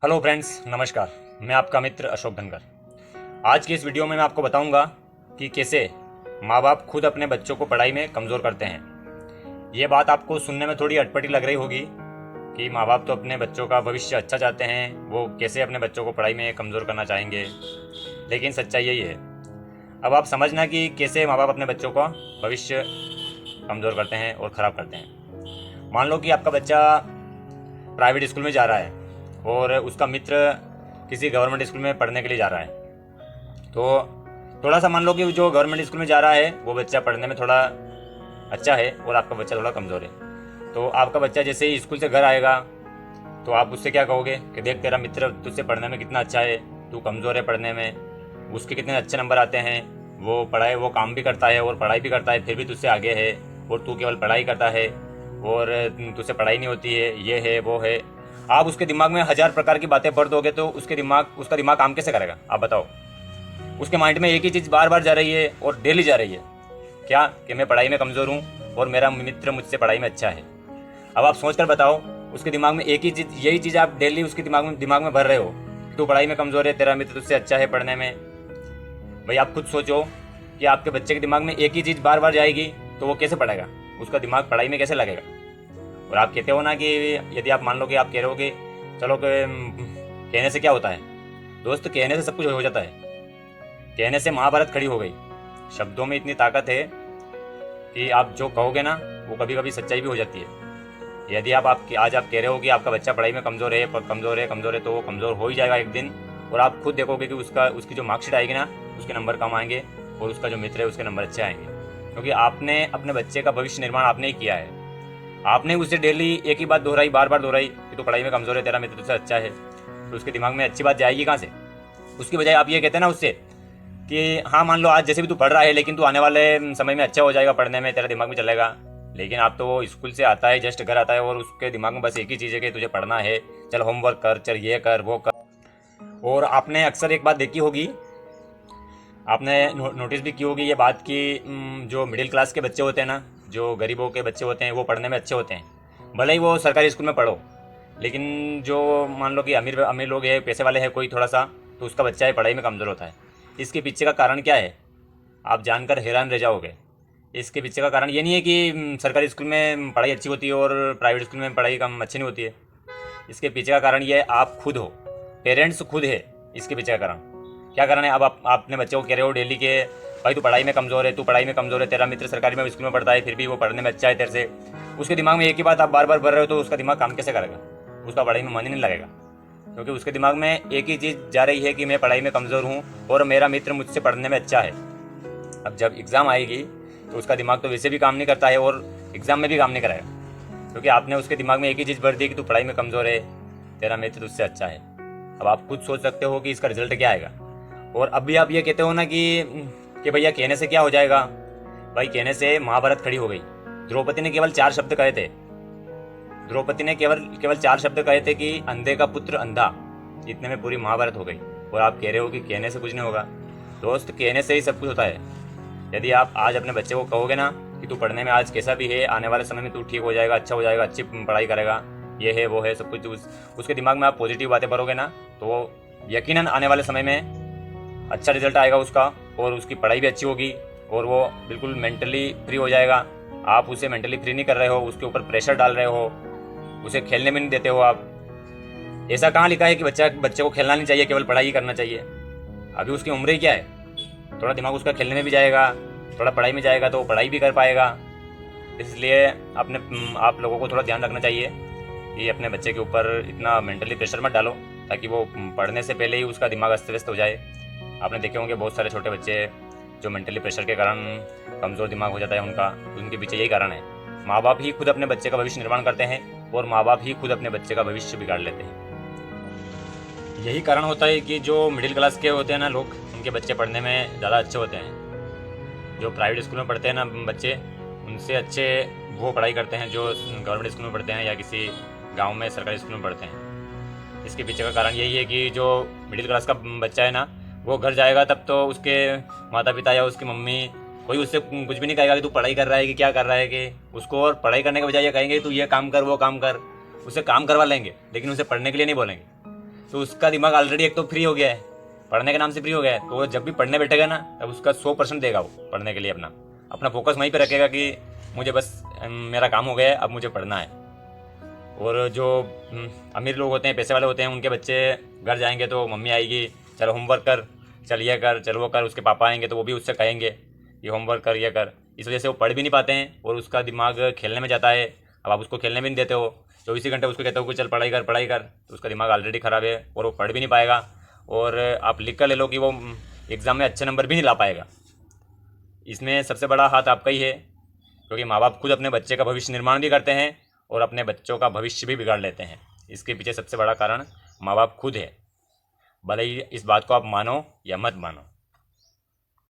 Hello friends, नमस्कार। मैं आपका मित्र अशोक धनकर। आज की इस वीडियो में मैं आपको बताऊंगा कि कैसे माँ बाप खुद अपने बच्चों को पढ़ाई में कमज़ोर करते हैं। ये बात आपको सुनने में थोड़ी अटपटी लग रही होगी कि माँ बाप तो अपने बच्चों का भविष्य अच्छा चाहते हैं, वो कैसे अपने बच्चों को पढ़ाई में कमज़ोर करना चाहेंगे। लेकिन सच्चाई यही है। अब आप समझना कि कैसे माँ बाप अपने बच्चों का भविष्य कमज़ोर करते हैं और ख़राब करते हैं। मान लो कि आपका बच्चा प्राइवेट स्कूल में जा रहा है और उसका मित्र किसी गवर्नमेंट स्कूल में पढ़ने के लिए जा रहा है। तो थोड़ा सा मान लो कि जो गवर्नमेंट स्कूल में जा रहा है वो बच्चा पढ़ने में थोड़ा अच्छा है और आपका बच्चा थोड़ा कमज़ोर है। तो आपका बच्चा जैसे ही स्कूल से घर आएगा तो आप उससे क्या कहोगे कि देख, तेरा मित्र तुझसे पढ़ने में कितना अच्छा है, तू कमज़ोर है पढ़ने में, उसके कितने अच्छे नंबर आते हैं, वो काम भी करता है और पढ़ाई भी करता है, फिर भी तुझसे आगे है और तू केवल पढ़ाई करता है और तुझसे पढ़ाई नहीं होती है, ये है वो है। आप उसके दिमाग में 1000 प्रकार की बातें भर दोगे तो उसका दिमाग काम कैसे करेगा? आप बताओ। उसके माइंड में एक ही चीज़ बार बार जा रही है और डेली जा रही है, क्या कि मैं पढ़ाई में कमज़ोर हूँ और मेरा मित्र मुझसे पढ़ाई में अच्छा है। अब आप सोच कर बताओ, उसके दिमाग में एक ही चीज़, यही चीज़ आप डेली उसके दिमाग में भर रहे हो, तू पढ़ाई में कमज़ोर है, तेरा मित्र तुझसे अच्छा है पढ़ने में। भाई आप खुद सोचो कि आपके बच्चे के दिमाग में एक ही चीज़ बार बार जाएगी तो वो कैसे पढ़ेगा, उसका दिमाग पढ़ाई में कैसे लगेगा। और आप कहते हो ना कि यदि आप मान लो कि आप कह रहे हो कि चलो कहने से क्या होता है। दोस्त, कहने से सब कुछ हो जाता है। कहने से महाभारत खड़ी हो गई। शब्दों में इतनी ताकत है कि आप जो कहोगे ना वो कभी कभी सच्चाई भी हो जाती है। यदि आज आप कह रहे हो कि आपका बच्चा पढ़ाई में कमज़ोर है तो वो कमज़ोर हो ही जाएगा एक दिन। और आप खुद देखोगे कि उसकी जो मार्कशीट आएगी ना, उसके नंबर कम आएंगे और उसका जो मित्र है उसके नंबर अच्छे आएंगे, क्योंकि आपने अपने बच्चे का भविष्य निर्माण आपने ही किया है। आपने उसे डेली एक ही बात दोहराई, बार बार दोहराई कि तू पढ़ाई में कमज़ोर है, तेरा मित्र तुझसे अच्छा है। तो उसके दिमाग में अच्छी बात जाएगी कहाँ से? उसकी बजाय आप ये कहते हैं ना उससे कि हाँ, मान लो आज जैसे भी तू पढ़ रहा है लेकिन तू आने वाले समय में अच्छा हो जाएगा पढ़ने में, तेरा दिमाग में चलेगा। लेकिन आप तो वो स्कूल से आता है, जस्ट घर आता है और उसके दिमाग में बस एक ही चीज़ है कि तुझे पढ़ना है, चल होमवर्क कर, चल ये कर वो कर। और आपने अक्सर एक बात देखी होगी, आपने नोटिस भी की होगी ये बात कि जो मिडिल क्लास के बच्चे होते हैं ना, जो गरीबों के बच्चे होते हैं, वो पढ़ने में अच्छे होते हैं, भले ही वो सरकारी स्कूल में पढ़ो। लेकिन जो मान लो कि अमीर लोग हैं, पैसे वाले हैं कोई थोड़ा सा, तो उसका बच्चा है पढ़ाई में कमज़ोर होता है। इसके पीछे का कारण क्या है आप जानकर हैरान रह जाओगे। इसके पीछे का कारण ये नहीं है कि सरकारी स्कूल में पढ़ाई अच्छी होती है और प्राइवेट स्कूल में पढ़ाई कम अच्छी नहीं होती है। इसके पीछे का कारण ये है, आप खुद हो, पेरेंट्स खुद है इसके पीछे का कारण। क्या कारण है? अब आप अपने बच्चे को कह रहे हो डेली के भाई तू पढ़ाई में कमज़ोर है, तेरा मित्र सरकारी में स्कूल में पढ़ता है फिर भी वो पढ़ने में अच्छा है तेरे से। उसके दिमाग में एक ही बात आप बार बार भर रहे हो तो उसका दिमाग काम कैसे करेगा? उसका पढ़ाई में मन ही नहीं लगेगा, क्योंकि उसके दिमाग में एक ही चीज़ जा रही है कि मैं पढ़ाई में कमज़ोर हूँ और मेरा मित्र मुझसे पढ़ने में अच्छा है। अब जब एग्ज़ाम आएगी तो उसका दिमाग तो वैसे भी काम नहीं करता है और एग्ज़ाम में भी काम नहीं करेगा, क्योंकि आपने उसके दिमाग में एक ही चीज़ भर दी कि तू पढ़ाई में कमज़ोर है, तेरा मित्र तुझसे अच्छा है। अब आप खुद सोच सकते हो कि इसका रिजल्ट क्या आएगा। और अब भी आप ये कहते हो ना कि भैया कहने से क्या हो जाएगा। भाई कहने से महाभारत खड़ी हो गई। द्रौपदी ने केवल 4 शब्द कहे थे। द्रौपदी ने केवल 4 शब्द कहे थे कि अंधे का पुत्र अंधा, इतने में पूरी महाभारत हो गई। और आप कह रहे हो कि कहने से कुछ नहीं होगा। दोस्त, कहने से ही सब कुछ होता है। यदि आप आज अपने बच्चे को कहोगे ना कि तू पढ़ने में आज कैसा भी है, आने वाले समय में तू ठीक हो जाएगा, अच्छा हो जाएगा, अच्छी पढ़ाई करेगा, ये है वो है सब कुछ, उसके दिमाग में आप पॉजिटिव बातें भरोगे ना तो यकीनन आने वाले समय में अच्छा रिजल्ट आएगा उसका और उसकी पढ़ाई भी अच्छी होगी और वो बिल्कुल मेंटली फ्री हो जाएगा। आप उसे मेंटली फ्री नहीं कर रहे हो, उसके ऊपर प्रेशर डाल रहे हो, उसे खेलने में नहीं देते हो आप। ऐसा कहाँ लिखा है कि बच्चे को खेलना नहीं चाहिए, केवल पढ़ाई ही करना चाहिए? अभी उसकी उम्र ही क्या है। थोड़ा दिमाग उसका खेलने में भी जाएगा, थोड़ा पढ़ाई में जाएगा तो वो पढ़ाई भी कर पाएगा। इसलिए आप लोगों को थोड़ा ध्यान रखना चाहिए कि अपने बच्चे के ऊपर इतना मेंटली प्रेशर मत डालो, ताकि वो पढ़ने से पहले ही उसका दिमाग अस्त व्यस्त हो जाए। आपने देखे होंगे बहुत सारे छोटे बच्चे जो मेंटली प्रेशर के कारण कमज़ोर दिमाग हो जाता है उनका, उनके पीछे यही कारण है। माँ बाप ही खुद अपने बच्चे का भविष्य निर्माण करते हैं और माँ बाप ही खुद अपने बच्चे का भविष्य बिगाड़ लेते हैं। यही कारण होता है कि जो मिडिल क्लास के होते हैं ना लोग, उनके बच्चे पढ़ने में ज़्यादा अच्छे होते हैं। जो प्राइवेट स्कूल में पढ़ते हैं ना बच्चे, उनसे अच्छे वो पढ़ाई करते हैं जो गवर्नमेंट स्कूल में पढ़ते हैं या किसी गाँव में सरकारी स्कूल में पढ़ते हैं। इसके पीछे का कारण यही है कि जो मिडिल क्लास का बच्चा है ना, वो घर जाएगा तब तो उसके माता पिता या उसकी मम्मी कोई उससे कुछ भी नहीं कहेगा कि तू पढ़ाई कर रहा है कि क्या कर रहा है, कि उसको और पढ़ाई करने के बजाय ये कहेंगे तू ये काम कर वो काम कर, उसे काम करवा लेंगे लेकिन उसे पढ़ने के लिए नहीं बोलेंगे। तो उसका दिमाग ऑलरेडी एक तो फ्री हो गया है, पढ़ने के नाम से फ्री हो गया है। तो वो जब भी पढ़ने बैठेगा ना, तब उसका 100% देगा वो पढ़ने के लिए, अपना अपना फोकस वहीं पे रखेगा कि मुझे बस मेरा काम हो गया है, अब मुझे पढ़ना है। और जो अमीर लोग होते हैं, पैसे वाले होते हैं, उनके बच्चे घर जाएंगे तो मम्मी आएगी, चल होमवर्क कर, चल ये कर, चल वो कर। उसके पापा आएंगे तो वो भी उससे कहेंगे कि होमवर्क कर, ये कर। इस वजह से वो पढ़ भी नहीं पाते हैं और उसका दिमाग खेलने में जाता है। अब आप उसको खेलने भी नहीं देते हो, 24 घंटे उसको कहते हो कि चल पढ़ाई कर पढ़ाई कर, तो उसका दिमाग ऑलरेडी ख़राब है और वो पढ़ भी नहीं पाएगा। और आप लिख कर ले लो कि वो एग्ज़ाम में अच्छे नंबर भी नहीं ला पाएगा। इसमें सबसे बड़ा हाथ आपका ही है, क्योंकि माँ बाप खुद अपने बच्चे का भविष्य निर्माण भी करते हैं और अपने बच्चों का भविष्य भी बिगाड़ लेते हैं। इसके पीछे सबसे बड़ा कारण माँ बाप खुद है, भले ही इस बात को आप मानो या मत मानो।